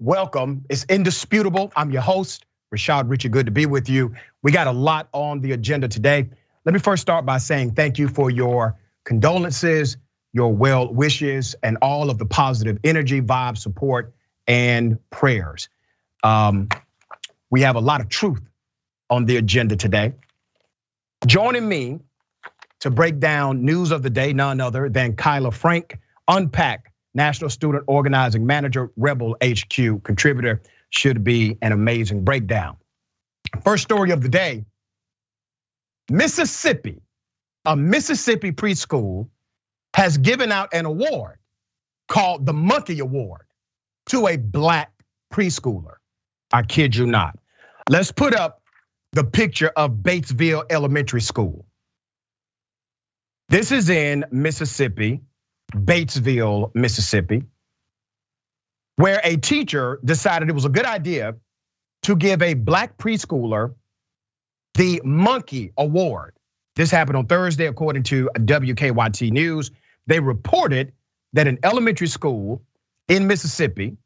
Welcome. It's Indisputable. I'm your host, Richey. Good to be with you. We got a lot on the agenda today. Let me first start by saying thank you for your condolences, your well wishes, and all of the positive energy, vibe, support, and prayers. We have a lot of truth on the agenda today. Joining me to break down news of the day, none other than Kyla Frank, Unpack, National Student Organizing Manager, Rebel HQ contributor. Should be an amazing breakdown. First story of the day, Mississippi, a Mississippi preschool has given out an award called the Monkey Award to a black preschooler. I kid you not. Let's put up the picture of Batesville Elementary School. This is in Mississippi, Batesville, Mississippi, where a teacher decided it was a good idea to give a black preschooler the Monkey Award. This happened on Thursday, according to WKYT News. They reported that an elementary school in Mississippi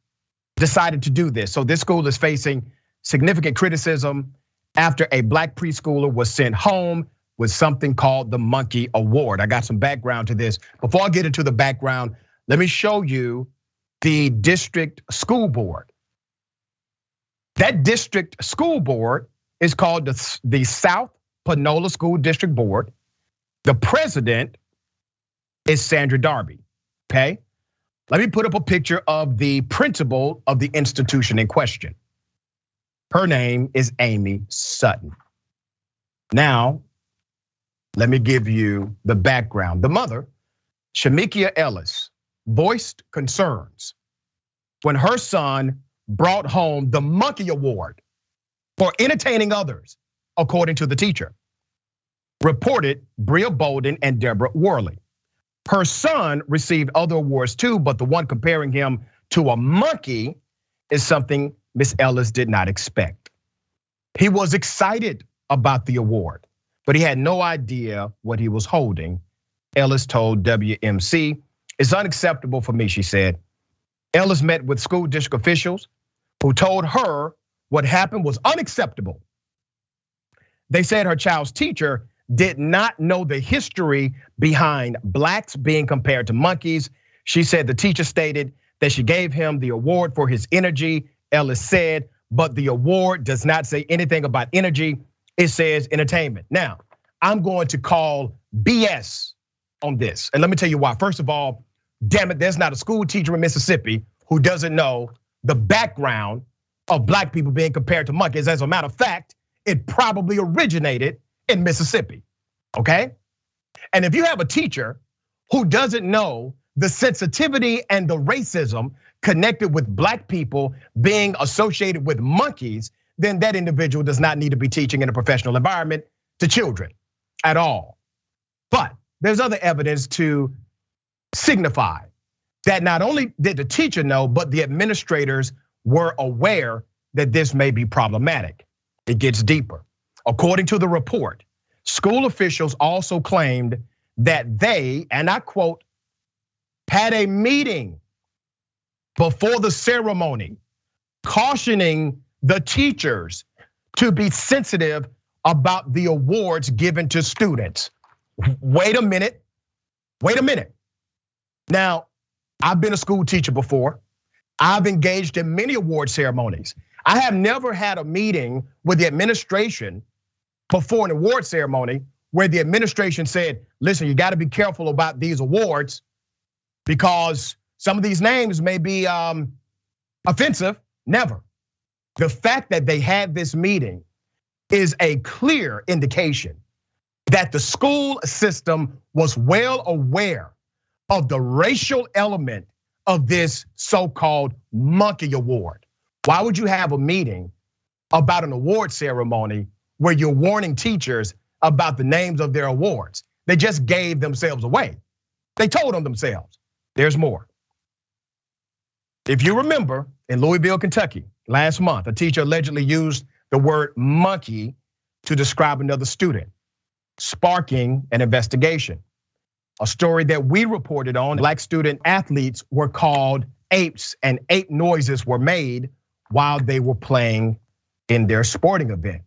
decided to do this. So this school is facing significant criticism after a black preschooler was sent home with something called the Monkey Award. I got some background to this. Before I get into the background, let me show you the district school board. That district school board is called the South Panola School District Board. The president is Sandra Darby, okay? Let me put up a picture of the principal of the institution in question. Her name is Amy Sutton. Now, let me give you the background. The mother, Shamikia Ellis, voiced concerns when her son brought home the Monkey Award for entertaining others, according to the teacher, reported Bria Bolden and Deborah Worley. Her son received other awards too, but the one comparing him to a monkey is something Miss Ellis did not expect. He was excited about the award, but he had no idea what he was holding. Ellis told WMC, "It's unacceptable for me," she said. Ellis met with school district officials who told her what happened was unacceptable. They said her child's teacher did not know the history behind blacks being compared to monkeys. She said the teacher stated that she gave him the award for his energy, Ellis said, but the award does not say anything about energy. It says entertainment. Now, I'm going to call BS on this. And let me tell you why. First of all, damn it, there's not a school teacher in Mississippi who doesn't know the background of black people being compared to monkeys. As a matter of fact, it probably originated in Mississippi, okay? And if you have a teacher who doesn't know the sensitivity and the racism connected with black people being associated with monkeys, then that individual does not need to be teaching in a professional environment to children at all. But there's other evidence to signify that not only did the teacher know, but the administrators were aware that this may be problematic. It gets deeper. According to the report, school officials also claimed that they, and I quote, had a meeting before the ceremony cautioning the teachers to be sensitive about the awards given to students. Wait a minute. Now, I've been a school teacher before. I've engaged in many award ceremonies. I have never had a meeting with the administration before an award ceremony where the administration said, listen, you gotta be careful about these awards because some of these names may be offensive. Never. The fact that they had this meeting is a clear indication that the school system was well aware of the racial element of this so-called Monkey Award. Why would you have a meeting about an award ceremony where you're warning teachers about the names of their awards? They just gave themselves away. They told on themselves. There's more. If you remember, in Louisville, Kentucky, last month, a teacher allegedly used the word monkey to describe another student, sparking an investigation. A story that we reported on, black student athletes were called apes and ape noises were made while they were playing in their sporting event.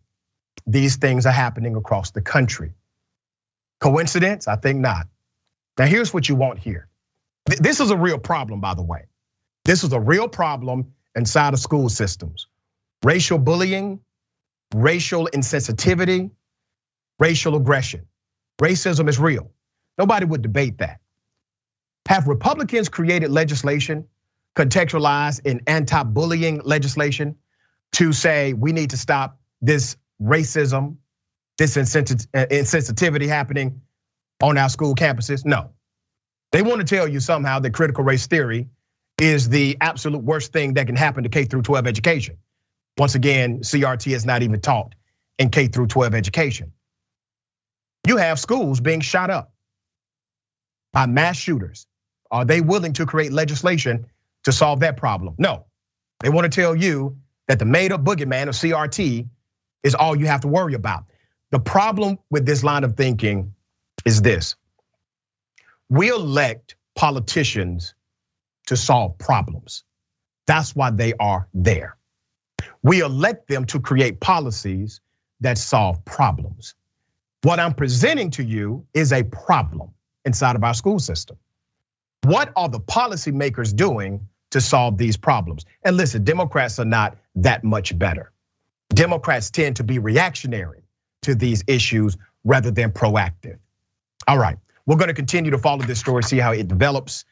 These things are happening across the country. Coincidence? I think not. Now here's what you won't hear. This is a real problem, by the way. This is a real problem inside of school systems. Racial bullying, racial insensitivity, racial aggression. Racism is real. Nobody would debate that. Have Republicans created legislation contextualized in anti-bullying legislation to say we need to stop this racism, this insensitivity happening on our school campuses? No. They want to tell you somehow that critical race theory is the absolute worst thing that can happen to K through 12 education. Once again, CRT is not even taught in K through 12 education. You have schools being shot up by mass shooters. Are they willing to create legislation to solve that problem? No. They want to tell you that the made up boogeyman of CRT is all you have to worry about. The problem with this line of thinking is this. We elect politicians to solve problems. That's why they are there. We elect them to create policies that solve problems. What I'm presenting to you is a problem inside of our school system. What are the policymakers doing to solve these problems? And listen, Democrats are not that much better. Democrats tend to be reactionary to these issues rather than proactive. All right, we're gonna continue to follow this story, see how it develops.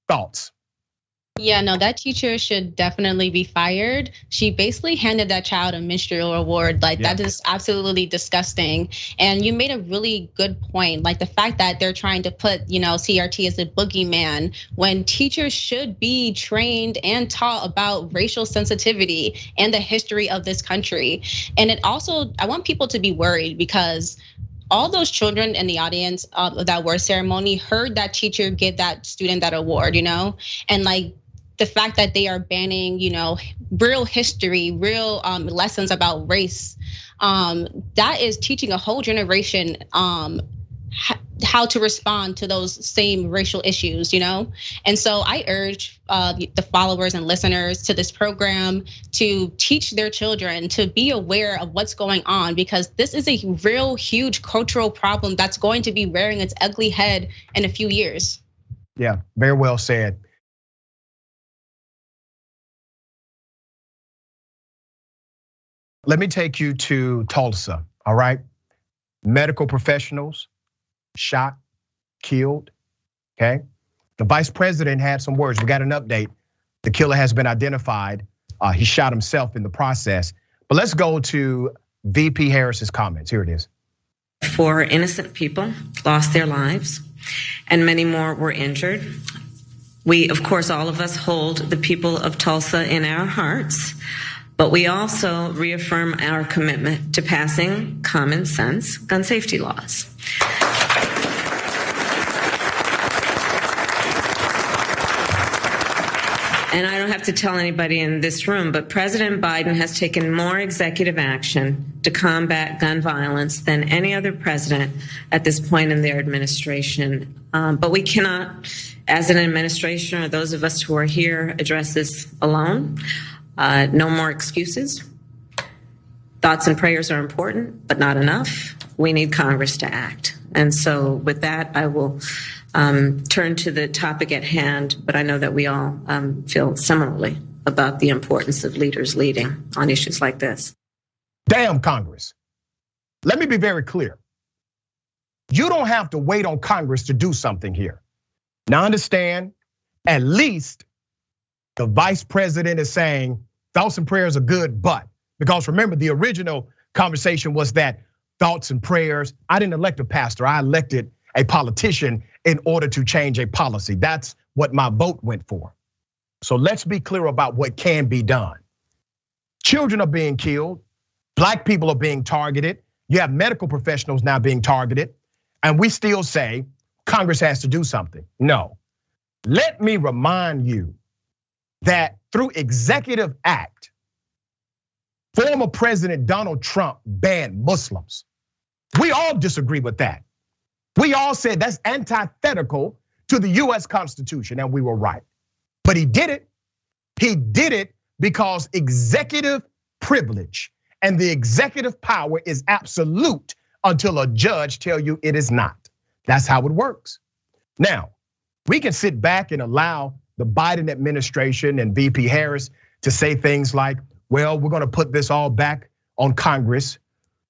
Thoughts? Yeah, no, that teacher should definitely be fired. She basically handed that child a minstrel award. Like that is absolutely disgusting. And you made a really good point. Like the fact that they're trying to put, CRT as a boogeyman when teachers should be trained and taught about racial sensitivity and the history of this country. And it also, I want people to be worried because all those children in the audience of that award ceremony heard that teacher give that student that award, and like the fact that they are banning, real history, real lessons about race, that is teaching a whole generation how to respond to those same racial issues, And so I urge the followers and listeners to this program to teach their children to be aware of what's going on, because this is a real huge cultural problem that's going to be rearing its ugly head in a few years. Yeah, very well said. Let me take you to Tulsa, all right? Medical professionals shot, killed, okay? The vice president had some words. We got an update. The killer has been identified. He shot himself in the process. But let's go to VP Harris's comments. Here it is. 4 innocent people lost their lives and many more were injured. We, of course, all of us hold the people of Tulsa in our hearts, but we also reaffirm our commitment to passing common sense gun safety laws. And I don't have to tell anybody in this room, but President Biden has taken more executive action to combat gun violence than any other president at this point in their administration. But we cannot, as an administration or those of us who are here, address this alone. No more excuses. Thoughts and prayers are important, but not enough. We need Congress to act. And so with that, I will turn to the topic at hand, but I know that we all feel similarly about the importance of leaders leading on issues like this. Damn Congress. Let me be very clear. You don't have to wait on Congress to do something here. Now understand, at least the vice president is saying thoughts and prayers are good, but because remember the original conversation was that thoughts and prayers, I didn't elect a pastor, I elected a politician in order to change a policy. That's what my vote went for. So let's be clear about what can be done. Children are being killed, Black people are being targeted, you have medical professionals now being targeted, and we still say Congress has to do something. No, let me remind you that through executive act, former President Donald Trump banned Muslims. We all disagree with that. We all said that's antithetical to the US Constitution, and we were right. But he did it. He did it because executive privilege and the executive power is absolute until a judge tell you it is not. That's how it works. Now, we can sit back and allow the Biden administration and VP Harris to say things like, well, we're gonna put this all back on Congress.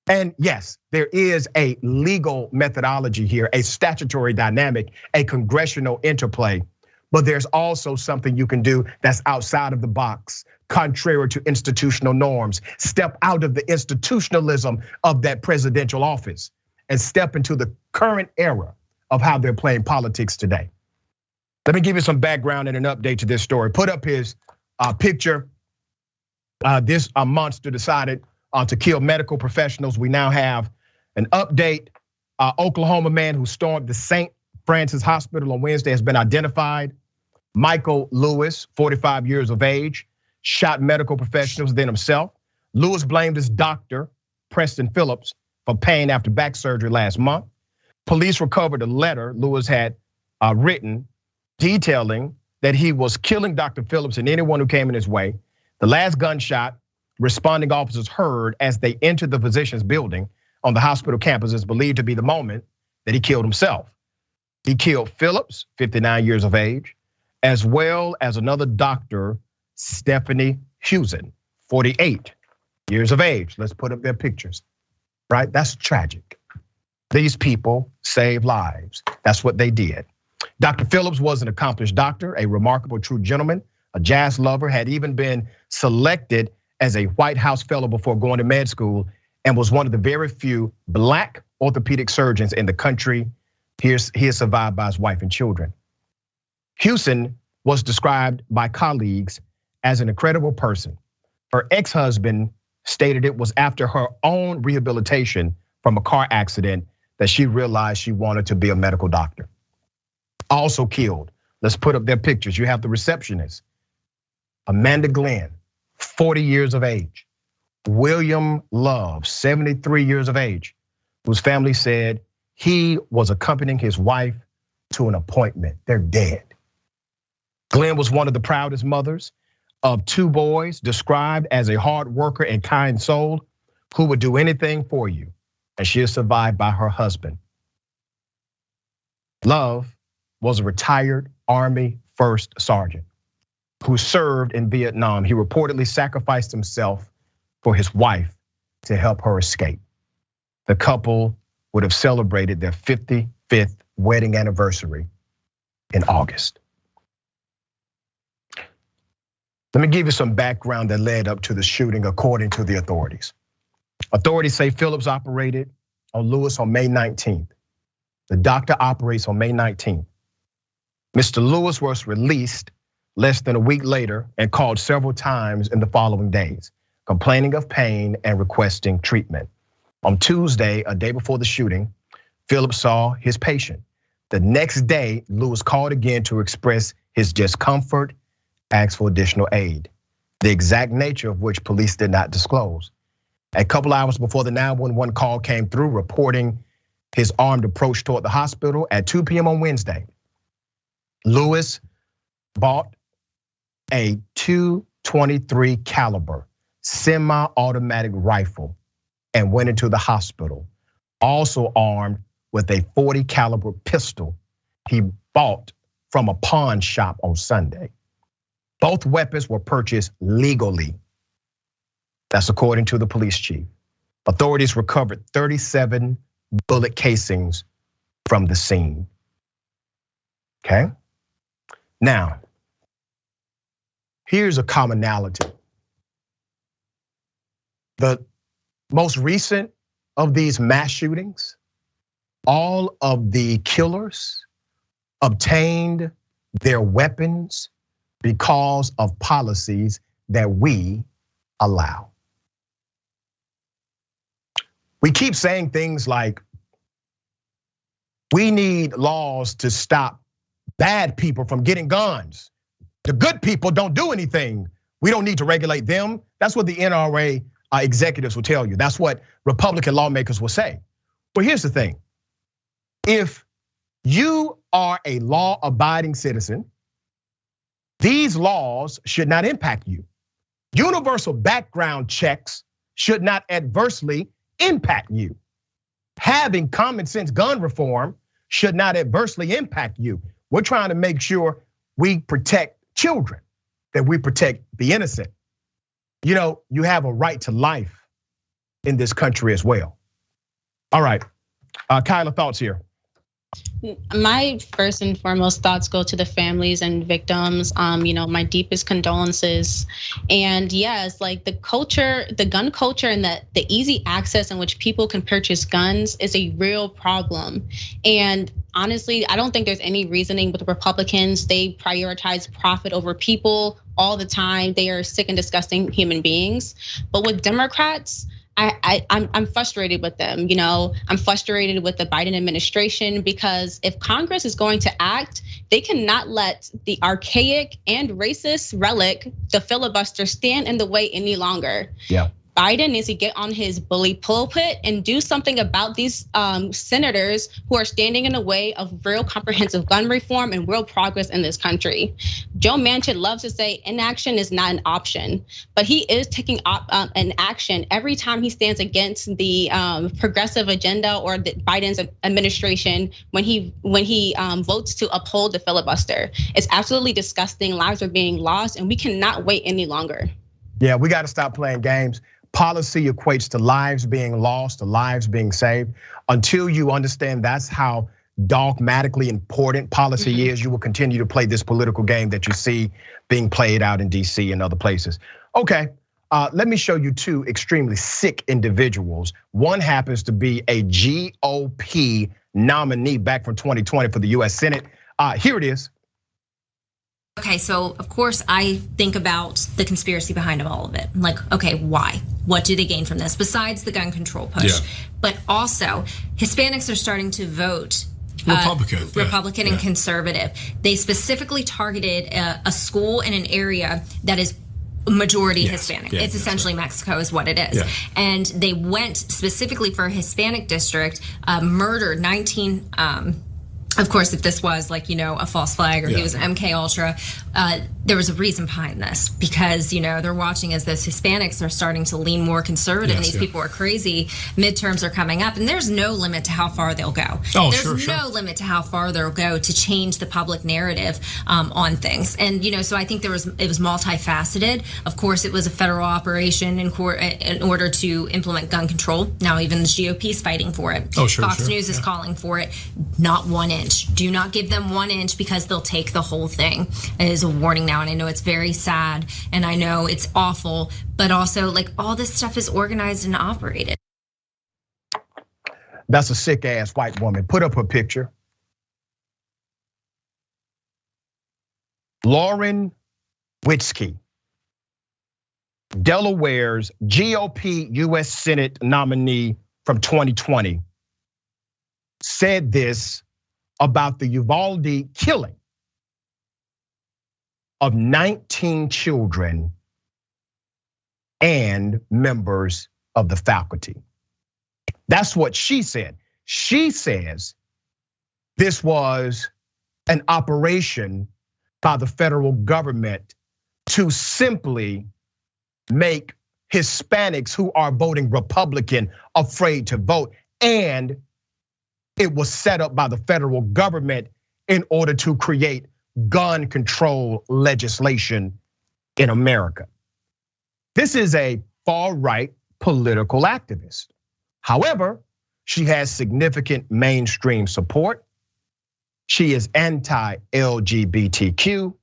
And yes, there is a legal methodology here, a statutory dynamic, a congressional interplay, but there's also something you can do that's outside of the box, contrary to institutional norms. Step out of the institutionalism of that presidential office and step into the current era of how they're playing politics today. Let me give you some background and an update to this story. Put up his picture. This monster decided to kill medical professionals. We now have an update. Oklahoma man who stormed the St. Francis Hospital on Wednesday has been identified. Michael Lewis, 45 years of age, shot medical professionals, then himself. Lewis blamed his doctor, Preston Phillips, for pain after back surgery last month. Police recovered a letter Lewis had written detailing that he was killing Dr. Phillips and anyone who came in his way. The last gunshot responding officers heard as they entered the physician's building on the hospital campus is believed to be the moment that he killed himself. He killed Phillips, 59 years of age, as well as another doctor, Stephanie Hewson, 48 years of age. Let's put up their pictures, right? That's tragic. These people save lives. That's what they did. Dr. Phillips was an accomplished doctor, a remarkable true gentleman, a jazz lover, had even been selected as a White House fellow before going to med school, and was one of the very few Black orthopedic surgeons in the country. He is survived by his wife and children. Hewson was described by colleagues as an incredible person. Her ex-husband stated it was after her own rehabilitation from a car accident that she realized she wanted to be a medical doctor. Also killed, let's put up their pictures. You have the receptionist, Amanda Glenn, 40 years of age. William Love, 73 years of age, whose family said he was accompanying his wife to an appointment. They're dead. Glenn was one of the proudest mothers of two boys, described as a hard worker and kind soul who would do anything for you. And she is survived by her husband. Love was a retired Army first sergeant who served in Vietnam. He reportedly sacrificed himself for his wife to help her escape. The couple would have celebrated their 55th wedding anniversary in August. Let me give you some background that led up to the shooting according to the authorities. Authorities say Phillips operated on Lewis on May 19th. The doctor operates on May 19th. Mr. Lewis was released less than a week later and called several times in the following days, complaining of pain and requesting treatment. On Tuesday, a day before the shooting, Phillips saw his patient. The next day, Lewis called again to express his discomfort, asked for additional aid, the exact nature of which police did not disclose. A couple hours before the 911 call came through reporting his armed approach toward the hospital at 2 p.m. on Wednesday, Lewis bought a .223 caliber semi-automatic rifle and went into the hospital, also armed with a .40 caliber pistol he bought from a pawn shop on Sunday. Both weapons were purchased legally. That's according to the police chief. Authorities recovered 37 bullet casings from the scene. Okay? Now, here's a commonality. The most recent of these mass shootings, all of the killers obtained their weapons because of policies that we allow. We keep saying things like, we need laws to stop bad people from getting guns. The good people don't do anything. We don't need to regulate them. That's what the NRA executives will tell you. That's what Republican lawmakers will say. But here's the thing. If you are a law-abiding citizen, these laws should not impact you. Universal background checks should not adversely impact you. Having common sense gun reform should not adversely impact you. We're trying to make sure we protect children, that we protect the innocent. You know, you have a right to life in this country as well. All right, Kyla, thoughts here? My first and foremost thoughts go to the families and victims. My deepest condolences. And yes, like the culture, the gun culture, and the easy access in which people can purchase guns is a real problem. And honestly, I don't think there's any reasoning with the Republicans. They prioritize profit over people all the time. They are sick and disgusting human beings. But with Democrats, I'm frustrated with them. I'm frustrated with the Biden administration, because if Congress is going to act, they cannot let the archaic and racist relic, the filibuster, stand in the way any longer. Yeah. Biden needs to get on his bully pulpit and do something about these senators who are standing in the way of real comprehensive gun reform and real progress in this country. Joe Manchin loves to say inaction is not an option, but he is taking an action every time he stands against the progressive agenda or the Biden's administration when he votes to uphold the filibuster. It's absolutely disgusting. Lives are being lost, and we cannot wait any longer. Yeah, we got to stop playing games. Policy equates to lives being lost, to lives being saved. Until you understand that's how dogmatically important policy is, you will continue to play this political game that you see being played out in DC and other places. Okay, let me show you two extremely sick individuals. One happens to be a GOP nominee back from 2020 for the US Senate. Here it is. Okay, so of course I think about the conspiracy behind all of it. Like, okay, why? What do they gain from this besides the gun control push? Yeah. But also, Hispanics are starting to vote Republican and conservative. They specifically targeted a school in an area that is majority Hispanic. It's essentially Mexico is what it is. Yeah. And they went specifically for a Hispanic district, murdered 19, of course, if this was like, a false flag or he was an MK Ultra, there was a reason behind this, because, they're watching as those Hispanics are starting to lean more conservative and these people are crazy. Midterms are coming up and there's no limit to how far they'll go. There's no limit to how far they'll go to change the public narrative on things. And, so I think it was multifaceted. Of course, it was a federal operation in order to implement gun control. Now even the GOP is fighting for it. Fox News is calling for it. Not 1 inch. Do not give them 1 inch, because they'll take the whole thing. It is a warning now, and I know it's very sad, and I know it's awful, but also like all this stuff is organized and operated. That's a sick ass white woman. Put up her picture. Lauren Witzke, Delaware's GOP US Senate nominee from 2020, said this about the Uvalde killing of 19 children and members of the faculty. That's what she said. She says this was an operation by the federal government to simply make Hispanics who are voting Republican afraid to vote, and it was set up by the federal government in order to create gun control legislation in America. This is a far-right political activist. However, she has significant mainstream support. She is anti-LGBTQ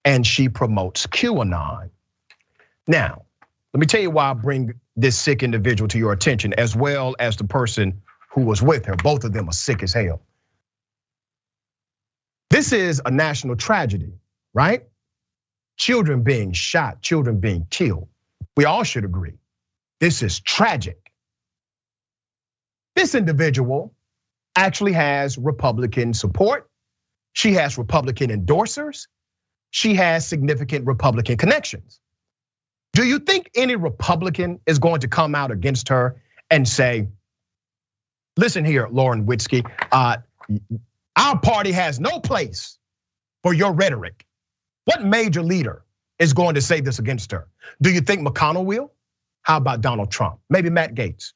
and she promotes QAnon. Now, let me tell you why I bring this sick individual to your attention, as well as the person who was with her. Both of them are sick as hell. This is a national tragedy, right? Children being shot, children being killed. We all should agree. This is tragic. This individual actually has Republican support. She has Republican endorsers. She has significant Republican connections. Do you think any Republican is going to come out against her and say, listen here, Lauren Witzke, Our party has no place for your rhetoric. What major leader is going to say this against her? Do you think McConnell will? How about Donald Trump? Maybe Matt Gaetz?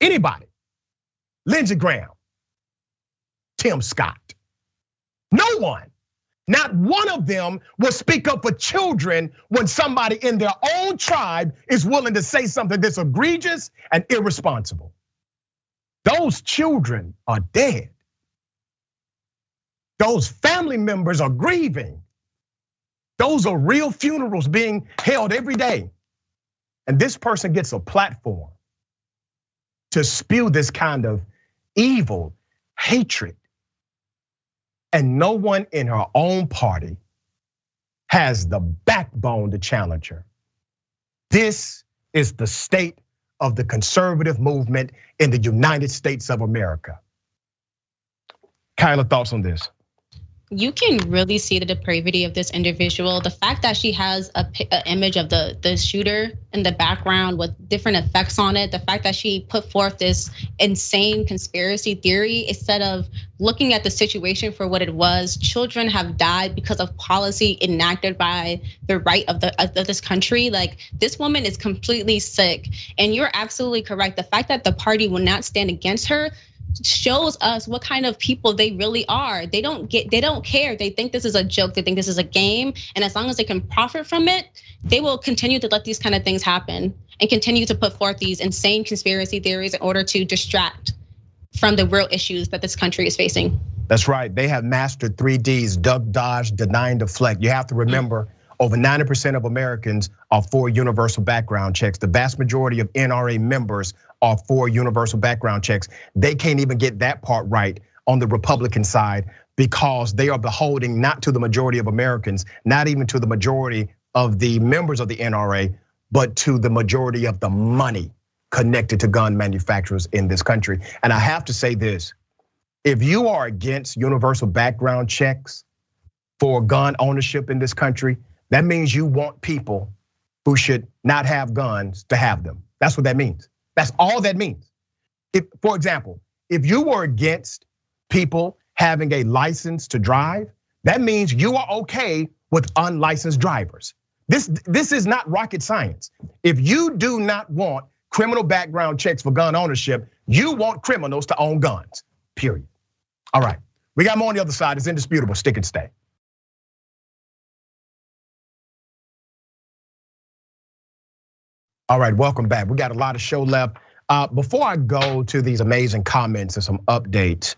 Anybody? Lindsey Graham? Tim Scott? No one. Not one of them will speak up for children when somebody in their own tribe is willing to say something that's egregious and irresponsible. Those children are dead. Those family members are grieving. Those are real funerals being held every day. And this person gets a platform to spew this kind of evil, hatred. And no one in her own party has the backbone to challenge her. This is the state of the conservative movement in the United States of America. Kyla, thoughts on this? You can really see the depravity of this individual. The fact that she has an image of the shooter in the background with different effects on it. The fact that she put forth this insane conspiracy theory instead of looking at the situation for what it was. Children have died because of policy enacted by the right of this country. Like, this woman is completely sick, and you're absolutely correct. The fact that the party will not stand against her shows us what kind of people they really are. They don't care. They think this is a joke. They think this is a game. And as long as they can profit from it, they will continue to let these kind of things happen and continue to put forth these insane conspiracy theories in order to distract from the real issues that this country is facing. That's right. They have mastered 3 Ds: duck, dodge, deny, and deflect. You have to remember, over 90% of Americans are for universal background checks. The vast majority of NRA members are for universal background checks. They can't even get that part right on the Republican side because they are beholding not to the majority of Americans, not even to the majority of the members of the NRA, but to the majority of the money connected to gun manufacturers in this country. And I have to say this, if you are against universal background checks for gun ownership in this country, that means you want people who should not have guns to have them. That's what that means. That's all that means. If, for example, if you were against people having a license to drive, that means you are okay with unlicensed drivers. This is not rocket science. If you do not want criminal background checks for gun ownership, you want criminals to own guns, period. All right, we got more on the other side. It's indisputable. Stick and stay. All right, welcome back. We got a lot of show left. Before I go to these amazing comments and some updates,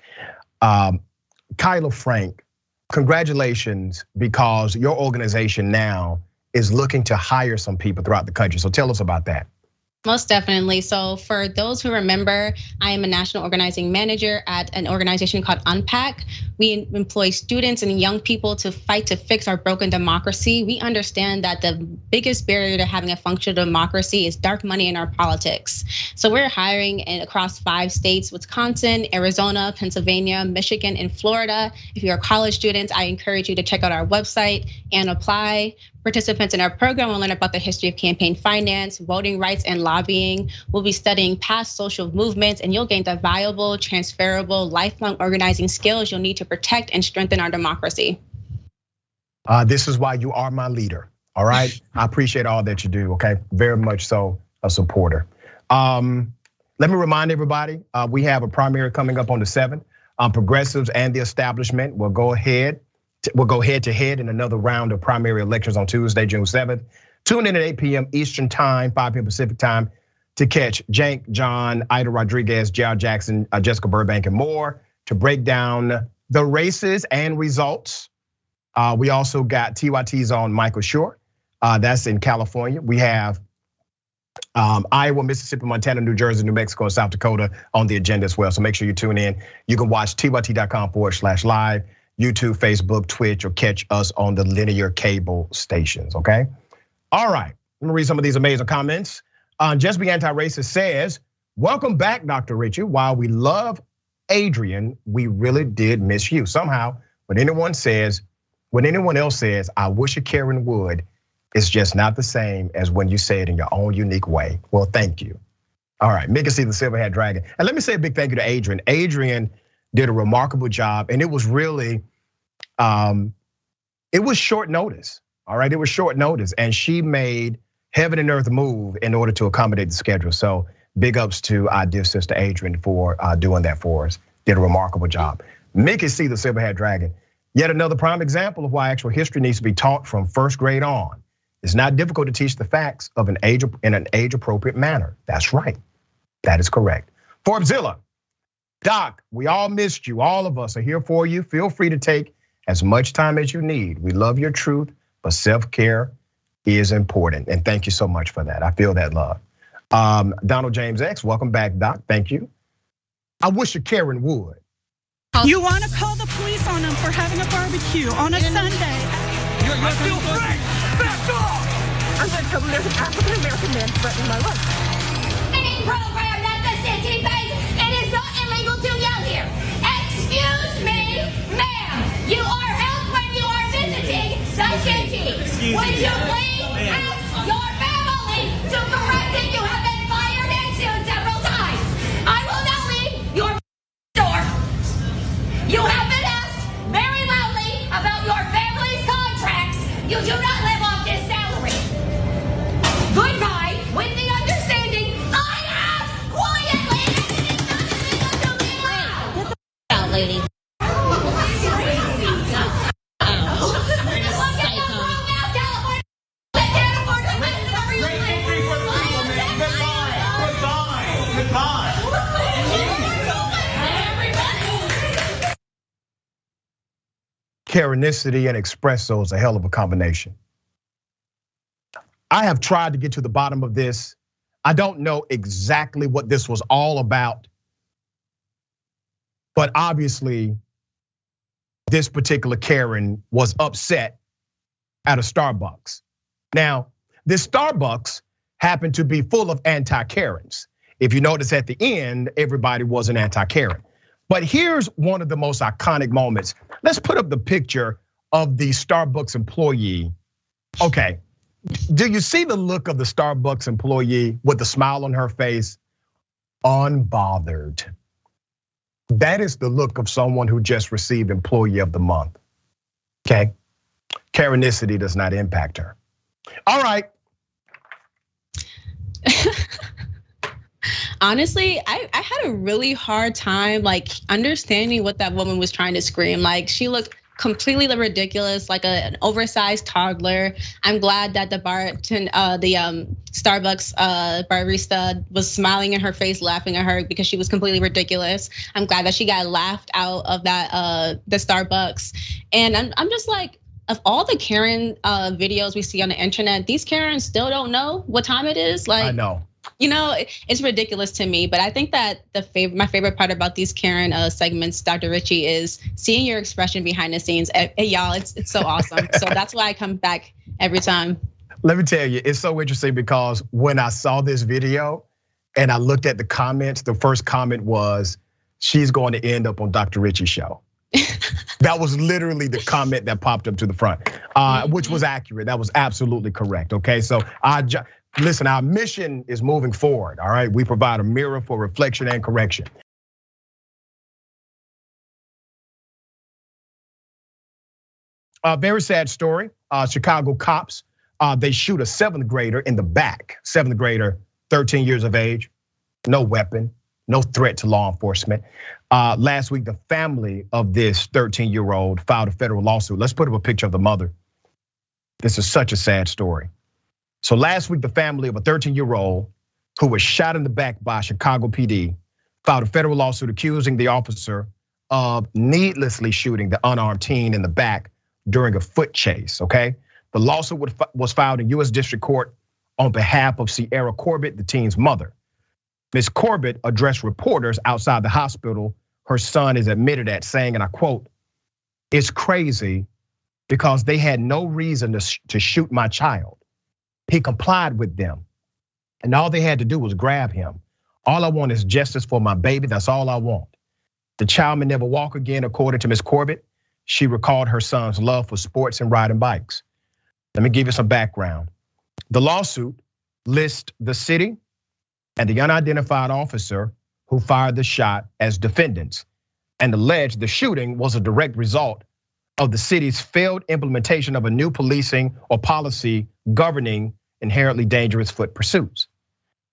Kyla Frank, congratulations, because your organization now is looking to hire some people throughout the country. So tell us about that. Most definitely. So for those who remember, I am a national organizing manager at an organization called Unpack. We employ students and young people to fight to fix our broken democracy. We understand that the biggest barrier to having a functional democracy is dark money in our politics. So we're hiring across 5 states: Wisconsin, Arizona, Pennsylvania, Michigan, and Florida. If you're college students, I encourage you to check out our website and apply. Participants in our program will learn about the history of campaign finance, voting rights, and lobbying. We'll be studying past social movements, and you'll gain the viable, transferable, lifelong organizing skills you'll need to protect and strengthen our democracy. This is why you are my leader, all right? I appreciate all that you do, okay? Very much so a supporter. Let me remind everybody, we have a primary coming up on the 7th. Progressives and the establishment will go ahead. We'll go head to head in another round of primary elections on Tuesday, June 7th. Tune in at 8 p.m. Eastern time, 5 p.m. Pacific time to catch Cenk, John, Ida Rodriguez, Gerald Jackson, Jessica Burbank, and more to break down the races and results. We also got TYT's on Michael Shore. That's in California. We have Iowa, Mississippi, Montana, New Jersey, New Mexico, and South Dakota on the agenda as well. So make sure you tune in. You can watch tyt.com/live. YouTube, Facebook, Twitch, or catch us on the linear cable stations, okay? All right, let me read some of these amazing comments. Just Be Anti-Racist says, welcome back, Dr. Richey. While we love Adrian, we really did miss you. Somehow, when anyone else says, I wish a Karen would, it's just not the same as when you say it in your own unique way. Well, thank you. All right, Mika C. the Silverhead Dragon. And let me say a big thank you to Adrian. Adrian did a remarkable job, and it was really, it was short notice. All right, it was short notice, and she made heaven and earth move in order to accommodate the schedule. So big ups to our dear sister Adrian for doing that for us. Did a remarkable job. Mickey C, the Silverhead Dragon. Yet another prime example of why actual history needs to be taught from first grade on. It's not difficult to teach the facts in an age appropriate manner. That's right. That is correct. Forbesilla, Doc, we all missed you. All of us are here for you. Feel free to take as much time as you need. We love your truth, but self-care is important. And thank you so much for that. I feel that love. Donald James X, welcome back, Doc. Thank you. I wish a Karen would. You want to call the police on them for having a barbecue on a Sunday. I feel free. Back off. I'm going to tell them there's an African-American man threatening my life. Any program that the city pays, it is not illegal to yell here. Excuse me, ma'am. You are held when you are visiting the city. Would you please ask your family to correct it? You have been fired and sued several times. I will now leave your door. You have been asked very loudly about your family's contracts. You do not live off this salary. Goodbye, with the understanding I ask quietly and it is not illegal to be loud. Get the out, lady. Look at the room now, California. They can't afford to live in a real Goodbye. Karenicity and espresso is a hell of a combination. I have tried to get to the bottom of this. I don't know exactly what this was all about, but obviously this particular Karen was upset at a Starbucks. Now, this Starbucks happened to be full of anti-Karens. If you notice at the end, everybody was an anti-Karen. But here's one of the most iconic moments. Let's put up the picture of the Starbucks employee. Okay, do you see the look of the Starbucks employee with the smile on her face? Unbothered. That is the look of someone who just received Employee of the Month. Okay, Karenicity does not impact her. All right. Honestly, I had a really hard time like understanding what that woman was trying to scream. Like she looked completely ridiculous, like an oversized toddler. I'm glad that the Starbucks barista was smiling in her face, laughing at her because she was completely ridiculous. I'm glad that she got laughed out of that the Starbucks. And I'm just like, of all the Karen videos we see on the internet, these Karens still don't know what time it is. Like I know. You know, it's ridiculous to me, but I think that my favorite part about these Karen segments, Dr. Richey, is seeing your expression behind the scenes. Hey, y'all, it's so awesome. So that's why I come back every time. Let me tell you, it's so interesting because when I saw this video and I looked at the comments, the first comment was, she's going to end up on Dr. Richey's show. That was literally the comment that popped up to the front, which was accurate. That was absolutely correct. Okay, so listen, our mission is moving forward. All right, we provide a mirror for reflection and correction. A very sad story. Chicago cops, they shoot a 7th grader in the back. 7th grader, 13 years of age, no weapon, no threat to law enforcement. Last week, the family of this 13-year-old filed a federal lawsuit. Let's put up a picture of the mother. This is such a sad story. So last week, the family of a 13-year-old who was shot in the back by Chicago PD filed a federal lawsuit accusing the officer of needlessly shooting the unarmed teen in the back during a foot chase, okay? The lawsuit was filed in US District Court on behalf of Sierra Corbett, the teen's mother. Ms. Corbett addressed reporters outside the hospital her son is admitted at, saying, and I quote, "It's crazy because they had no reason to shoot my child. He complied with them, and all they had to do was grab him. All I want is justice for my baby, that's all I want. The child may never walk again," according to Ms. Corbett. She recalled her son's love for sports and riding bikes. Let me give you some background. The lawsuit lists the city and the unidentified officer who fired the shot as defendants. and alleged the shooting was a direct result of the city's failed implementation of a new policing or policy governing inherently dangerous foot pursuits.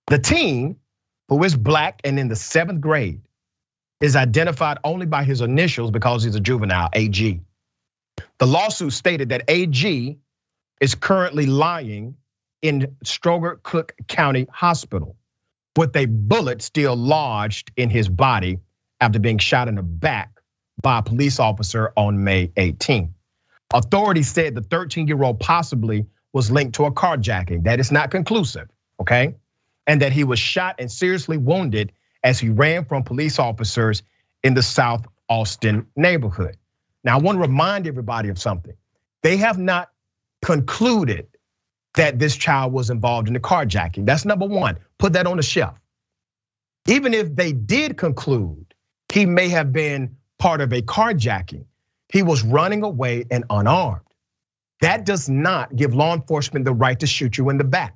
The teen, who is black and in the 7th grade, is identified only by his initials because he's a juvenile, AG. The lawsuit stated that AG is currently lying in Stroger Cook County Hospital with a bullet still lodged in his body after being shot in the back by a police officer on May 18. Authorities said the 13-year-old possibly was linked to a carjacking. That is not conclusive, okay? And that he was shot and seriously wounded as he ran from police officers in the South Austin neighborhood. Now, I want to remind everybody of something. They have not concluded that this child was involved in the carjacking. That's number one. Put that on the shelf. Even if they did conclude he may have been part of a carjacking, he was running away and unarmed. That does not give law enforcement the right to shoot you in the back.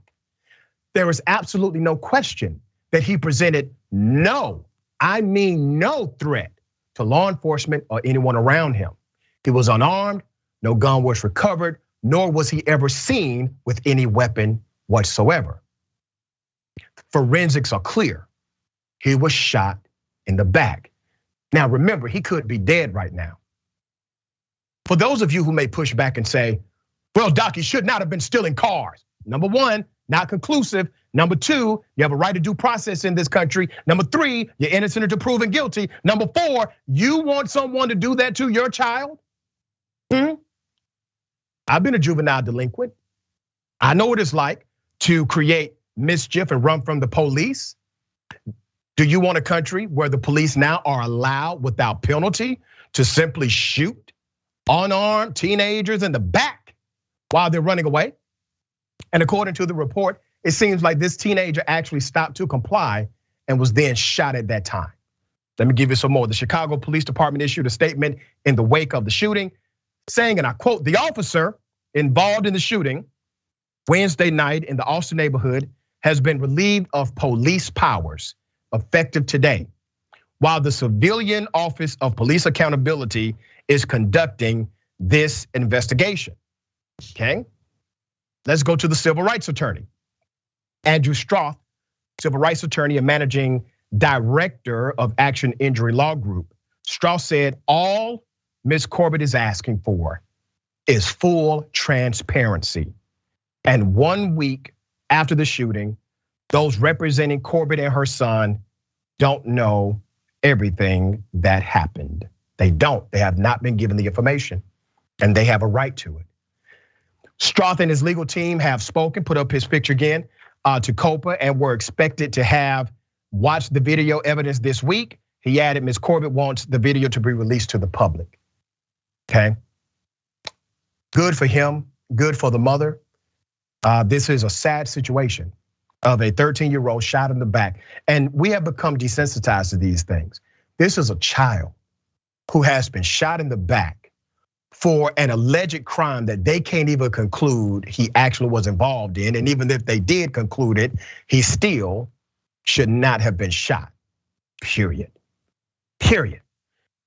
There is absolutely no question that he presented no threat to law enforcement or anyone around him. He was unarmed, no gun was recovered, nor was he ever seen with any weapon whatsoever. Forensics are clear. He was shot in the back. Now remember, he could be dead right now. For those of you who may push back and say, well, Doc, he should not have been stealing cars. Number one, not conclusive. Number two, you have a right to due process in this country. Number three, you're innocent until proven guilty. Number four, you want someone to do that to your child? I've been a juvenile delinquent. I know what it's like to create mischief and run from the police. Do you want a country where the police now are allowed without penalty to simply shoot unarmed teenagers in the back while they're running away? And according to the report, it seems like this teenager actually stopped to comply and was then shot at that time. Let me give you some more. The Chicago Police Department issued a statement in the wake of the shooting saying, and I quote, the officer involved in the shooting Wednesday night in the Austin neighborhood has been relieved of police powers effective today, while the Civilian Office of Police Accountability is conducting this investigation, okay? Let's go to the civil rights attorney. Andrew Stroth, civil rights attorney and managing director of Action Injury Law Group. Stroth said, all Ms. Corbett is asking for is full transparency. And 1 week after the shooting, those representing Corbett and her son don't know everything that happened. They don't. They have not been given the information, and they have a right to it. Stroth and his legal team have spoken, put up his picture again, to COPA, and were expected to have watched the video evidence this week. He added, Ms. Corbett wants the video to be released to the public. Okay. Good for him, good for the mother. This is a sad situation of a 13-year-old shot in the back. And we have become desensitized to these things. This is a child who has been shot in the back for an alleged crime that they can't even conclude he actually was involved in. And even if they did conclude it, he still should not have been shot, period.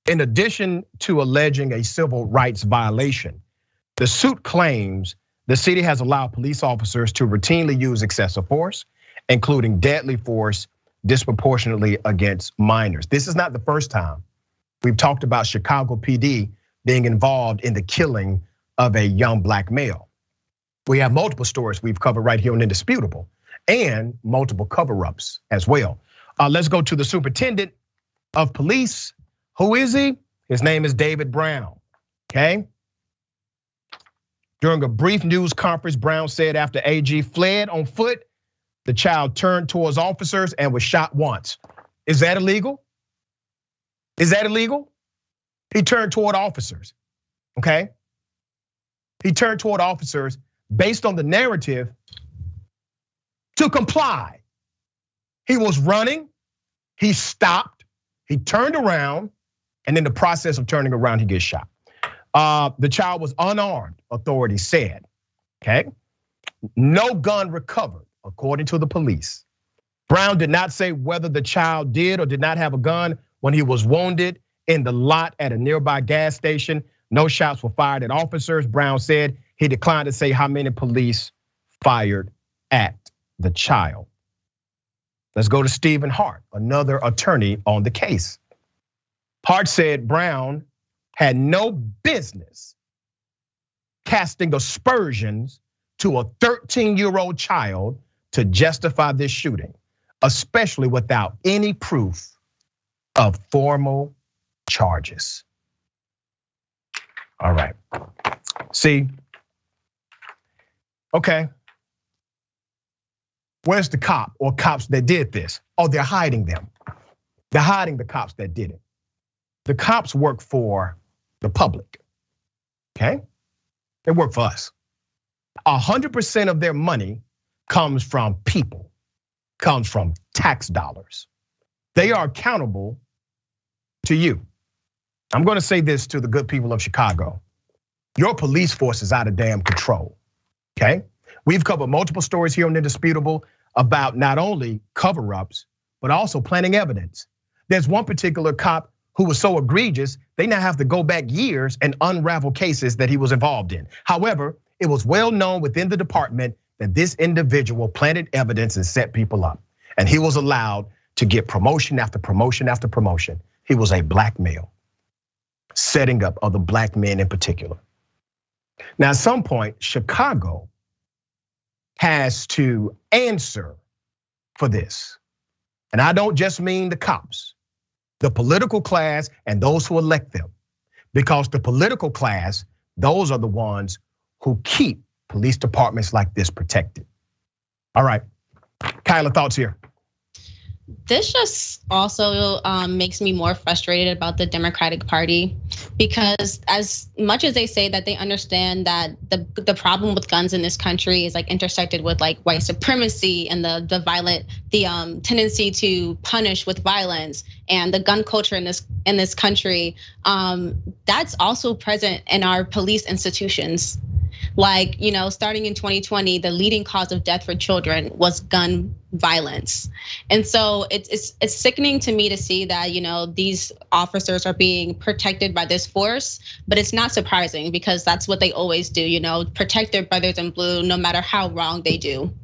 In addition to alleging a civil rights violation, the suit claims the city has allowed police officers to routinely use excessive force, including deadly force disproportionately against minors. This is not the first time we've talked about Chicago PD being involved in the killing of a young black male. We have multiple stories we've covered right here on Indisputable and multiple cover-ups as well. Let's go to the superintendent of police. Who is he? His name is David Brown, okay? During a brief news conference, Brown said after AG fled on foot, the child turned towards officers and was shot once. Is that illegal? Is that illegal? He turned toward officers, okay? He turned toward officers based on the narrative to comply. He was running, he stopped, he turned around, and in the process of turning around, he gets shot. The child was unarmed, authorities said, okay? No gun recovered, according to the police. Brown did not say whether the child did or did not have a gun when he was wounded in the lot at a nearby gas station. No shots were fired at officers. Brown said he declined to say how many police fired at the child. Let's go to Stephen Hart, another attorney on the case. Hart said Brown had no business casting aspersions to a 13-year-old child to justify this shooting, especially without any proof of formal charges. All right. See, okay. Where's the cop or cops that did this? Oh, they're hiding them. They're hiding the cops that did it. The cops work for the public, okay? They work for us. 100% of their money comes from people, comes from tax dollars. They are accountable to you. I'm gonna say this to the good people of Chicago. Your police force is out of damn control, okay? We've covered multiple stories here on Indisputable about not only cover-ups, but also planting evidence. There's one particular cop who was so egregious, they now have to go back years and unravel cases that he was involved in. However, it was well known within the department that this individual planted evidence and set people up. And he was allowed to get promotion after promotion after promotion. He was a black male, setting up other black men in particular. Now, at some point, Chicago has to answer for this. And I don't just mean the cops, the political class and those who elect them. Because the political class, those are the ones who keep police departments like this protected. All right, Kyla, thoughts here? This just also makes me more frustrated about the Democratic Party, because as much as they say that they understand that the problem with guns in this country is like intersected with like white supremacy and the violent, the tendency to punish with violence and the gun culture in this country, that's also present in our police institutions. Like, starting in 2020, the leading cause of death for children was gun violence. And so it's sickening to me to see that, these officers are being protected by this force, but it's not surprising because that's what they always do, protect their brothers in blue no matter how wrong they do.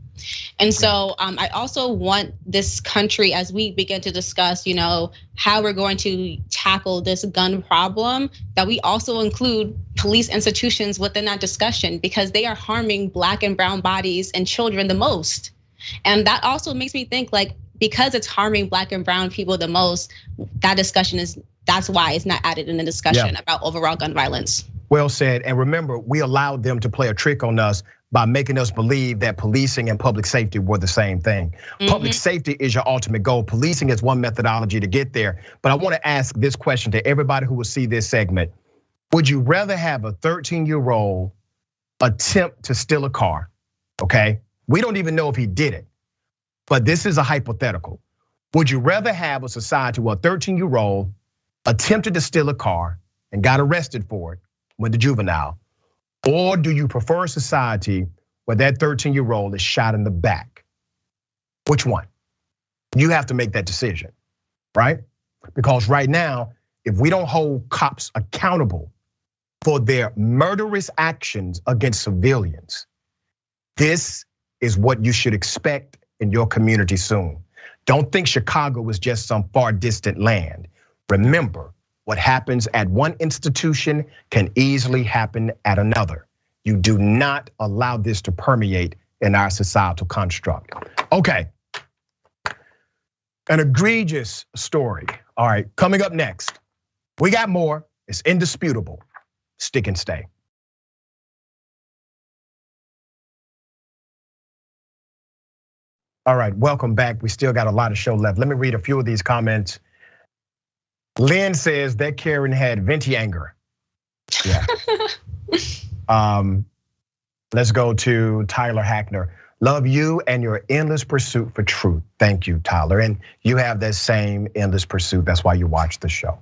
And so I also want this country, as we begin to discuss, how we're going to tackle this gun problem, that we also include police institutions within that discussion, because they are harming Black and brown bodies and children the most. And that also makes me think, like, because it's harming Black and brown people the most, that's why it's not added in the discussion about overall gun violence. Well said. And remember, we allowed them to play a trick on us by making us believe that policing and public safety were the same thing. Public safety is your ultimate goal. Policing is one methodology to get there. But I want to ask this question to everybody who will see this segment. Would you rather have a 13-year-old attempt to steal a car, okay? We don't even know if he did it, but this is a hypothetical. Would you rather have a society where a 13-year-old attempted to steal a car and got arrested for it, went to juvenile? Or do you prefer a society where that 13-year-old is shot in the back? Which one? You have to make that decision, right? Because right now, if we don't hold cops accountable for their murderous actions against civilians, this is what you should expect in your community soon. Don't think Chicago is just some far distant land. Remember, what happens at one institution can easily happen at another. You do not allow this to permeate in our societal construct. Okay, an egregious story. All right, coming up next, we got more. It's Indisputable. Stick and stay. All right, welcome back. We still got a lot of show left. Let me read a few of these comments. Lynn says that Karen had venti anger. Yeah. Let's go to Tyler Hackner. Love you and your endless pursuit for truth. Thank you, Tyler. And you have that same endless pursuit. That's why you watch the show.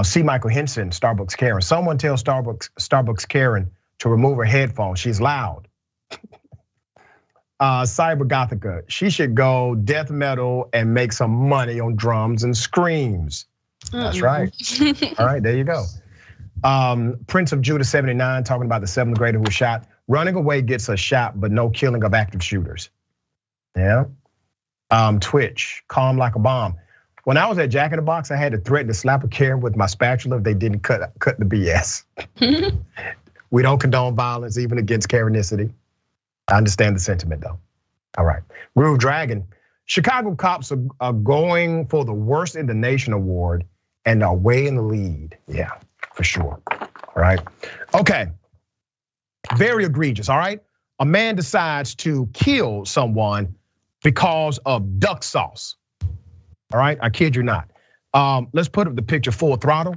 C. Michael Henson, Starbucks Karen. Someone tell Starbucks Karen to remove her headphones. She's loud. Cyber Gothica. She should go death metal and make some money on drums and screams. That's right. All right, there you go. Prince of Judah 79 talking about the 7th grader who was shot. Running away gets a shot, but no killing of active shooters. Yeah. Twitch, calm like a bomb. When I was at Jack in the Box, I had to threaten to slap a Karen with my spatula if they didn't cut the BS. We don't condone violence, even against Karenicity. I understand the sentiment though. All right, Groove Dragon. Chicago cops are going for the Worst in the Nation award and are way in the lead. Yeah, for sure. All right, okay. Very egregious, all right? A man decides to kill someone because of duck sauce. All right, I kid you not. Let's put up the picture full throttle.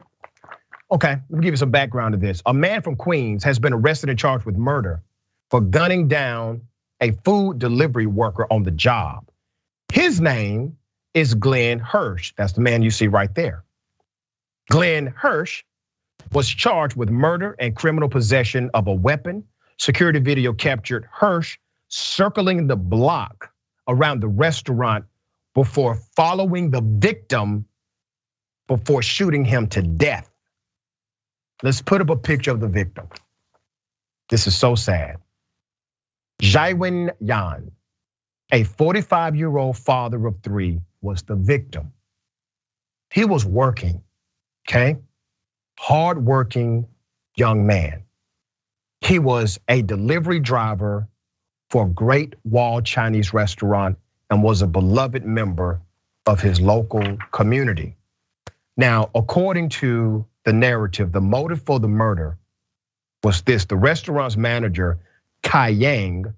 Okay, let me give you some background to this. A man from Queens has been arrested and charged with murder for gunning down a food delivery worker on the job. His name is Glenn Hirsch. That's the man you see right there. Glenn Hirsch was charged with murder and criminal possession of a weapon. Security video captured Hirsch circling the block around the restaurant before following the victim before shooting him to death. Let's put up a picture of the victim. This is so sad. Jaiwin Yan, a 45-year-old father of 3, was the victim. He was working, okay? Hardworking young man. He was a delivery driver for Great Wall Chinese restaurant and was a beloved member of his local community. Now, according to the narrative, the motive for the murder was this. The restaurant's manager, Kai Yang,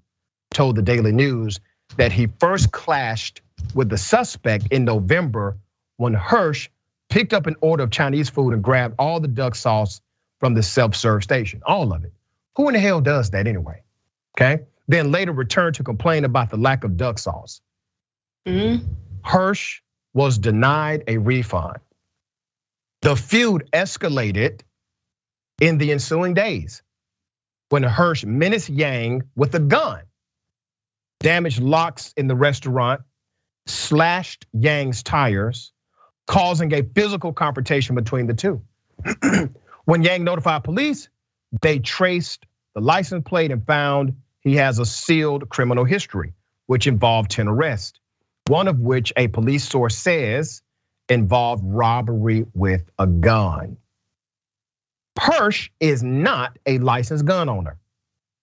told the Daily News that he first clashed with the suspect in November when Hirsch picked up an order of Chinese food and grabbed all the duck sauce from the self-serve station, all of it. Who in the hell does that anyway? Okay, then later returned to complain about the lack of duck sauce. Hirsch was denied a refund. The feud escalated in the ensuing days when Hirsch menaced Yang with a gun, damaged locks in the restaurant, slashed Yang's tires, causing a physical confrontation between the two. When Yang notified police, they traced the license plate and found he has a sealed criminal history, which involved 10 arrests, one of which a police source says involved robbery with a gun. Hirsch is not a licensed gun owner,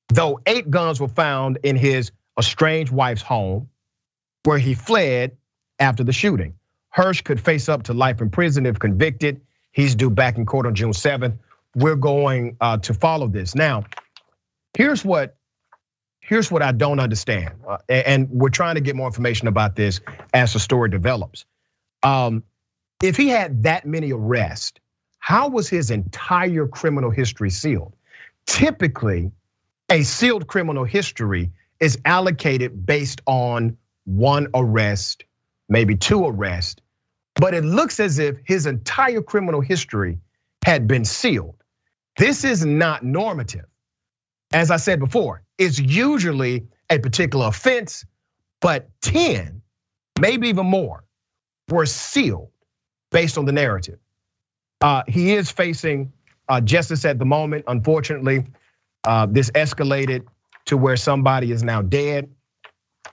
though 8 guns were found in his estranged wife's home, where he fled after the shooting. Hirsch could face up to life in prison if convicted. He's due back in court on June 7th. We're going to follow this. Now, here's what I don't understand, and we're trying to get more information about this as the story develops. If he had that many arrests, how was his entire criminal history sealed? Typically, a sealed criminal history is allocated based on 1 arrest, maybe 2 arrests, but it looks as if his entire criminal history had been sealed. This is not normative. As I said before, it's usually a particular offense, but 10, maybe even more, were sealed based on the narrative. He is facing justice at the moment. Unfortunately, this escalated to where somebody is now dead.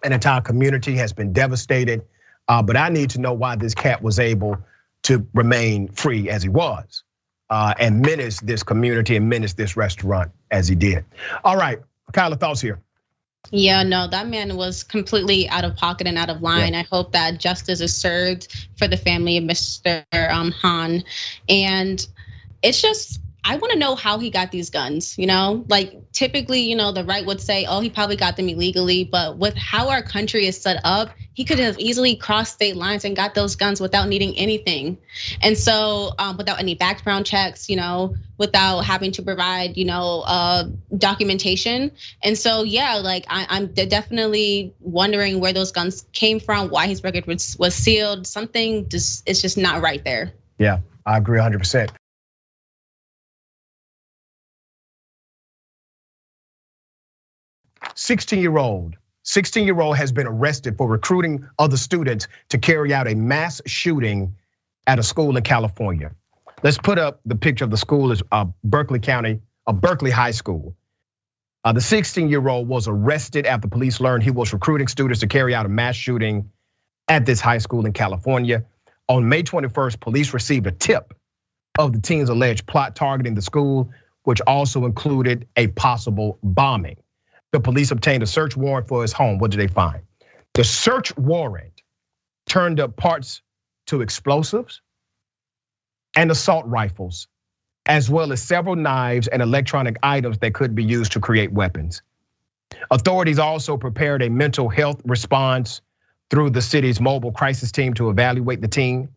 An entire community has been devastated. But I need to know why this cat was able to remain free as he was, and menace this community and menace this restaurant as he did. All right, Kyla, thoughts here? Yeah, no, that man was completely out of pocket and out of line. Yeah. I hope that justice is served for the family of Mr. Han. And it's just, I want to know how he got these guns, Like typically, the right would say, oh, he probably got them illegally, but with how our country is set up, he could have easily crossed state lines and got those guns without needing anything. And so without any background checks, without having to provide, documentation. And so, yeah, like I'm definitely wondering where those guns came from, why his record was sealed. Something it's just not right there. Yeah, I agree 100%. 16-year-old has been arrested for recruiting other students to carry out a mass shooting at a school in California. Let's put up the picture of the school. Is Berkeley High School. The 16-year-old was arrested after police learned he was recruiting students to carry out a mass shooting at this high school in California. On May 21st, police received a tip of the teen's alleged plot targeting the school, which also included a possible bombing. The police obtained a search warrant for his home. What did they find? The search warrant turned up parts to explosives and assault rifles, as well as several knives and electronic items that could be used to create weapons. Authorities also prepared a mental health response through the city's mobile crisis team to evaluate the teen.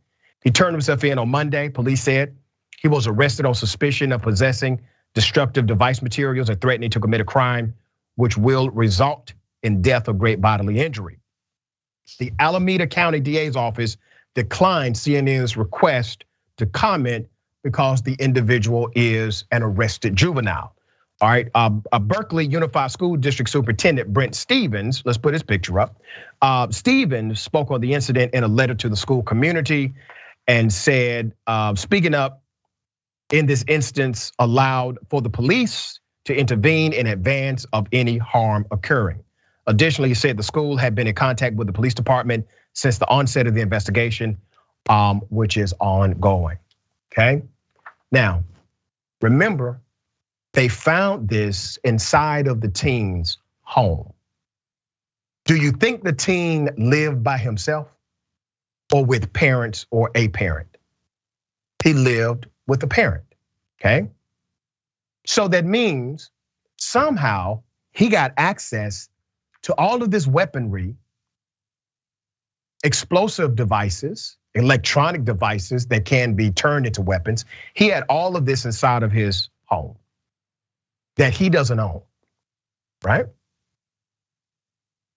He turned himself in on Monday, police said. He was arrested on suspicion of possessing destructive device materials and threatening to commit a crime which will result in death or great bodily injury. The Alameda County DA's office declined CNN's request to comment because the individual is an arrested juvenile. All right, Berkeley Unified School District Superintendent Brent Stevens, let's put his picture up. Stevens spoke on the incident in a letter to the school community and said, speaking up in this instance allowed for the police to intervene in advance of any harm occurring. Additionally, he said the school had been in contact with the police department since the onset of the investigation, which is ongoing, okay? Now, remember, they found this inside of the teen's home. Do you think the teen lived by himself or with parents or a parent? He lived with a parent, okay? So that means somehow he got access to all of this weaponry, explosive devices, electronic devices that can be turned into weapons. He had all of this inside of his home that he doesn't own, right?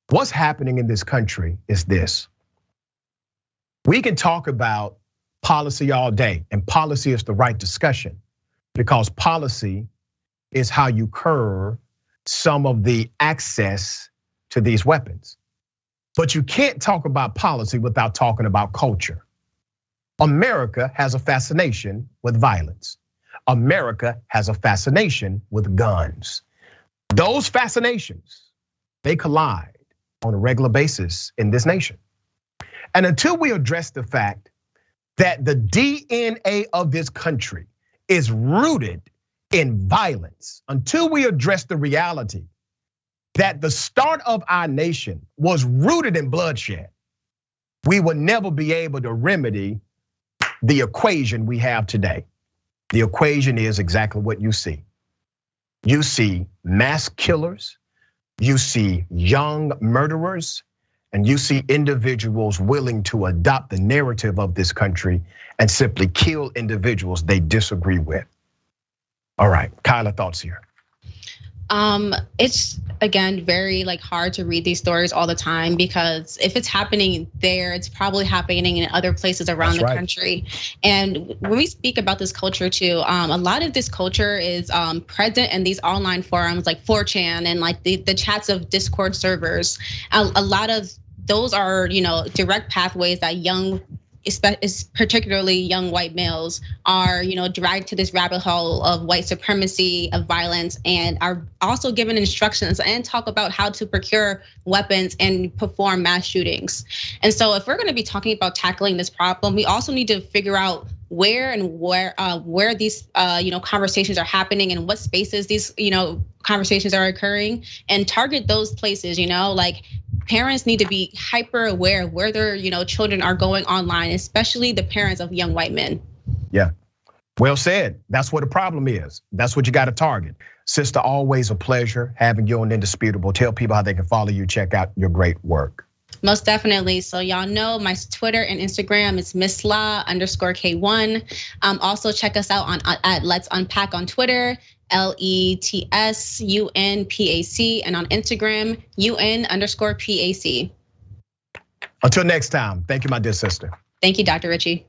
What's happening in this country is this. We can talk about policy all day, and policy is the right discussion because policy is how you curb some of the access to these weapons. But you can't talk about policy without talking about culture. America has a fascination with violence. America has a fascination with guns. Those fascinations, they collide on a regular basis in this nation. And until we address the fact that the DNA of this country is rooted in violence, until we address the reality that the start of our nation was rooted in bloodshed, we will never be able to remedy the equation we have today. The equation is exactly what you see. You see mass killers, you see young murderers, and you see individuals willing to adopt the narrative of this country and simply kill individuals they disagree with. All right, Kyla, thoughts here. It's again very hard to read these stories all the time because if it's happening there, it's probably happening in other places around the country. And when we speak about this culture too, a lot of this culture is present in these online forums like 4chan and the chats of Discord servers. A lot of those are direct pathways that particularly young white males are dragged to this rabbit hole of white supremacy, of violence, and are also given instructions and talk about how to procure weapons and perform mass shootings. And so if we're gonna be talking about tackling this problem, we also need to figure out where these conversations are happening and what spaces these conversations are occurring, and target those places. Parents need to be hyper aware of where their children are going online, especially the parents of young white men. Yeah, well said. That's what the problem is. That's what you got to target. Sister, always a pleasure having you on Indisputable. Tell people how they can follow you, check out your great work. Most definitely. So y'all know my Twitter and Instagram is MissLa_K1. Also check us out at Let's Unpack on Twitter, LETSUNPAC, and on Instagram, UN_PAC. Until next time, thank you, my dear sister. Thank you, Dr. Richey.